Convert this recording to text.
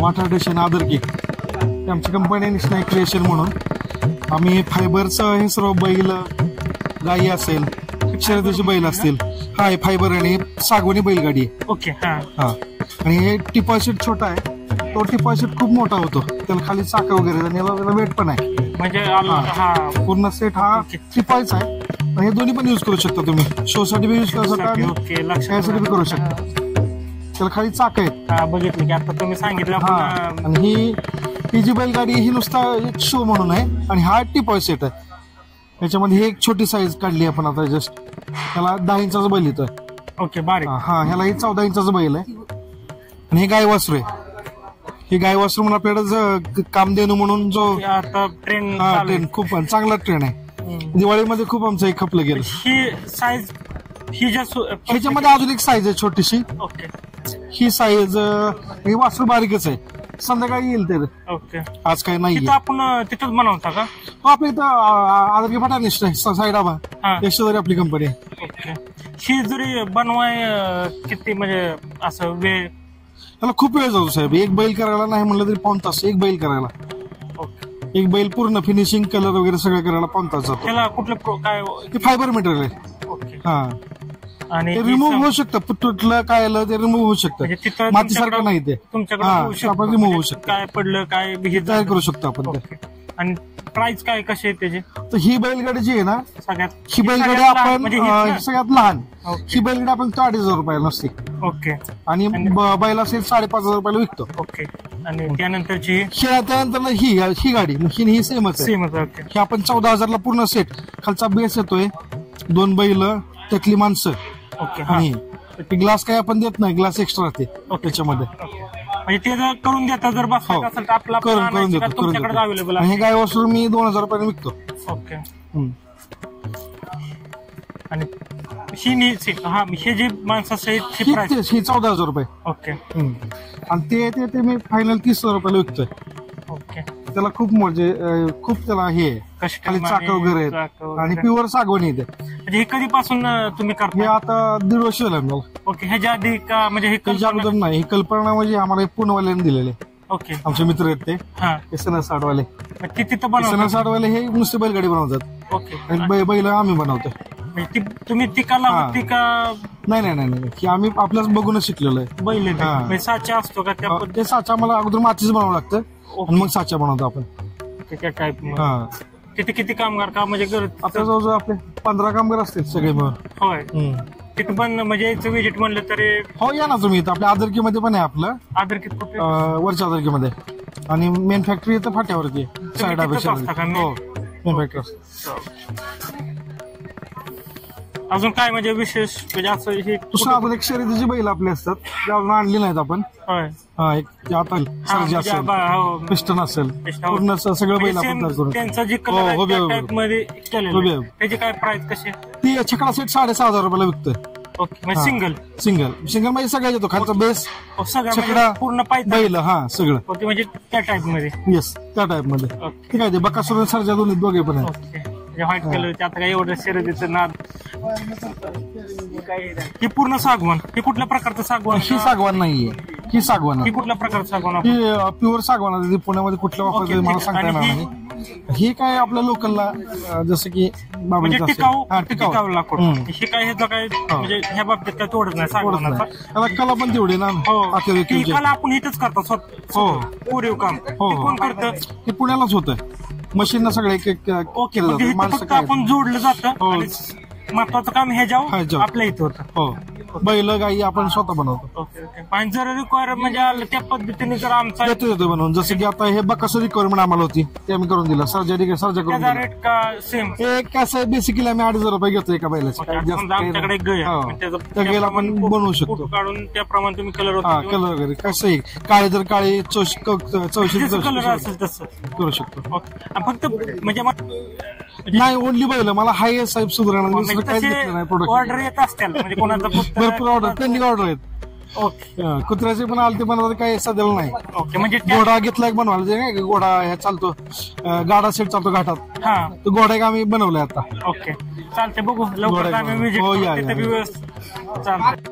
Water station Adarki आमची company निष्णाय creation म्हणून आम्ही फायबरचं हे सर्व बैल गायी असेल शर्यतीचे बैल असतील हा आहे फायबर आणि सागवानी बैलगाडी ओके हा आणि हे टिपॉय सीट छोटा आहे तो टिपॉय सीट खूप मोठा होतो त्याला खाली चाक वगैरे आणि याला वेट पण आहे म्हणजे पूर्ण सेट हा टिपॉयचा आहे आणि हे दोन्ही पण युज करू शकता तुम्ही शो साठी बी युज करू शकता आणि बी करू शकता त्याला खाली चाक आहेत बघितलं की आता तुम्ही सांगितलं आणि ही जी बैलगाडी ही नुसता एक शो म्हणून आहे आणि हा टिपॉय सेट आहे याच्यामध्ये एक छोटी साईज काढली आपण आता जस्ट त्याला 10 इंचाचा बैल येतोय ओके बारीक ह्याला ही 14 इंचाचा बैल आहे आणि हे गाय वासरू आहे ही गाय वासरू म्हणून आपल्याकडे कामधेनू म्हणून जो आता ट्रेन खूप चांगला ट्रेन आहे दिवाळीमध्ये खूप आमचं एक खपलं गेलं ही साईज ह्याच्यामध्ये अजून एक साईज आहे छोटीशी ही साईज ही वासरू बारीकच आहे संध्याकाळी येईल ते ओके आज काही नाही आपण तिथंच बनवता का आपल्या इथं आदरकी फटाणे साईड आबा यशोधरी आपली कंपनी आहे ओके ही जरी बनवाय किती म्हणजे असं वेळ त्याला खूप वेळ जातो साहेब एक बैल करायला नाही म्हणलं तरी 5 तास एक बैल करायला एक बैल पूर्ण फिनिशिंग कलर वगैरे सगळं करायला 5 तास जातो त्याला कुठलं काय ते फायबर मटेरियल आहे आणि ते रिमूव्ह होऊ शकतं तुटलं काय आलं ते रिमूव्ह होऊ शकतं मातीसारखं नाही ते तुमच्याकडे रिमूव्ह होऊ शकतं काय पडलं काय तयार करू शकतो आपण आणि प्राइस काय कशी आहे त्याची तर ही बैलगाडी जी आहे ना सगळ्यात ही बैलगाडी आपण सगळ्यात लहान ही बैलगाडी आपण 2,500 रुपयाला नसते ओके आणि बैल असेल 5,500 रुपयाला विकतो ओके आणि त्यानंतरची त्यानंतर ही गाडी ही सेमच आहे ही आपण 14,000 ला पूर्ण सेट खालचा बेस येतोय 2 बैल त्यातली माणसं ओके हा आणि ग्लास काही आपण देत नाही, ग्लास एक्स्ट्रा राहते त्याच्यामध्ये. म्हणजे ते जर करून देता जर बसवायचं असेल तर आपला करून देतो तुमच्याकडे अवेलेबल आहे. हे गाय वस्तू मी 2000 रुपयाने विकतो. ओके. आणि हे जे माणसाची प्राइस ही 14,000 रुपये. ओके. आणि ते मी फायनल 30,000 रुपयाला विकतोय. ओके. त्याला खूप म्हणजे खूप त्याला हे खाली चाक वगैरे आहेत आणि प्युअर सागवणी येते. म्हणजे हे कधीपासून तुम्ही हे करता? आता 1.5 वर्ष झालं मला. ओके. ह्याच्या आधी का म्हणजे हे त्याच्या अगोदर नाही. ही कल्पना म्हणजे आम्हाला पुणेवाल्याने दिलेले. ओके. आमचे मित्र आहेत ते हा SN-60वाले. ते तिथं बनवतात? SN-60वाले हे नुसते बैलगाडी बनवतात. ओके. आणि बैल आम्ही बनवतो. तुम्ही ती कला होती का? नाही की आम्ही आपल्याच बघूनच शिकलेलो आहे. बैल साचा असतो का त्या? ते साचा मला अगोदर मातीच बनावं लागतं आणि मग साचा बनवतो आपण त्या टाईप. हा. तिथे किती कामगार का म्हणजे आता जवळजवळ आपले 15 कामगार असतील सगळे मिळून. होय. तिथं पण म्हणजे यायचं विजिट म्हणलं तरी हो या ना तुम्ही. इथं आपल्या आदरकीमध्ये पण आहे आपलं. आदरकीत कुठे? वरच्या आदरकीमध्ये. आणि मेन फॅक्टरी इथं फाट्यावरती साईड हो मेन फॅक्टरी. अजून काय म्हणजे विशेष म्हणजे असं हे दुसरं आपण एक शर्यतीची बैल आपले असतात ते अजून आणली नाहीत आपण. होय. हा एक आता सर्जी असेल, पिस्टन असेल, पूर्ण सगळं बैल आपण तयार करू. त्यांचा जे कलर मध्ये केलेलं त्याची काय प्राइस कशी? ती छकडा सेट 6,500 रुपयाला विकतोय. ओके. सिंगल म्हणजे सगळ्या येतो. खालचा बेस सगळं पूर्ण पाहिजे बैल. हा सगळं. ओके. म्हणजे त्या टाइप मध्ये. येस त्या टाइप मध्ये. ठीक आहे. ते बकासूर सर्जा दोघे पण आहेत. ओके. व्हाईट कलर आता काय एवढं शर्यतीचं नाद. ही पूर्ण सागवान. ही कुठल्या प्रकारचं सागवान? ही सागवान नाहीये. ही सागवान. ही कुठल्या प्रकारचं सागवान? ही प्युअर सागवान आहे. पुण्यामध्ये कुठल्या वापरते मला सांगता येणार नाही. ही काय आपल्या लोकलला जसं की टिकाऊ लाकूड. ही काय ह्याचं काय म्हणजे ह्या बाबतीत काय तोडत नाही सागवानाचा. त्याला कला पण तेवढी ना. कला आपण इथंच करतो. हो. कोरीव काम कोण करतं? हे पुण्यालाच होतं. मशीन सगळं एक ओके. फक्त आपण जोडलं जातं. महत्वाचं काम हे जाऊ आपल्या इथं होतं. हो. बैल गाई आपण स्वतः बनवतो. आणि जर रिक्वायर म्हणजे आलं त्या पद्धतीने जर आमचा येतो बनवून. जसं की आता हे बकासूर रिक्वायरमेंट आम्हाला होती ते आम्ही करून दिला. सर्जा करून रेट का सेम? एक कसं बेसिकली आम्ही 8,000 रुपये घेतो एका बैलाचे. आमच्याकडे त्या गेला आपण बनवू शकतो. काढून त्याप्रमाणे तुम्ही कलर कलर वगैरे कसंही काळे तर काळे चौशी कलर असेल तसं करू शकतो. फक्त म्हणजे नाही ओनली बैल. मला हाय साहेब सुधारणा काहीच घेतलं नाही. प्रोडक्ट ऑर्डर येत असतील म्हणजे कोणाचा भरपूर ऑर्डर पेंडिंग ऑर्डर आहेत. ओके. कुत्र्याचे पण आलते बनवते काही सध्याला नाही. ओके. म्हणजे घोडा घेतला एक बनवायला. घोडा ह्या चालतो गाडा सेट चालतो घाटात. हा तो घोडा एक आम्ही बनवलाय आता. ओके. चालते बघू लवकर आम्ही विजिट. चालतंय.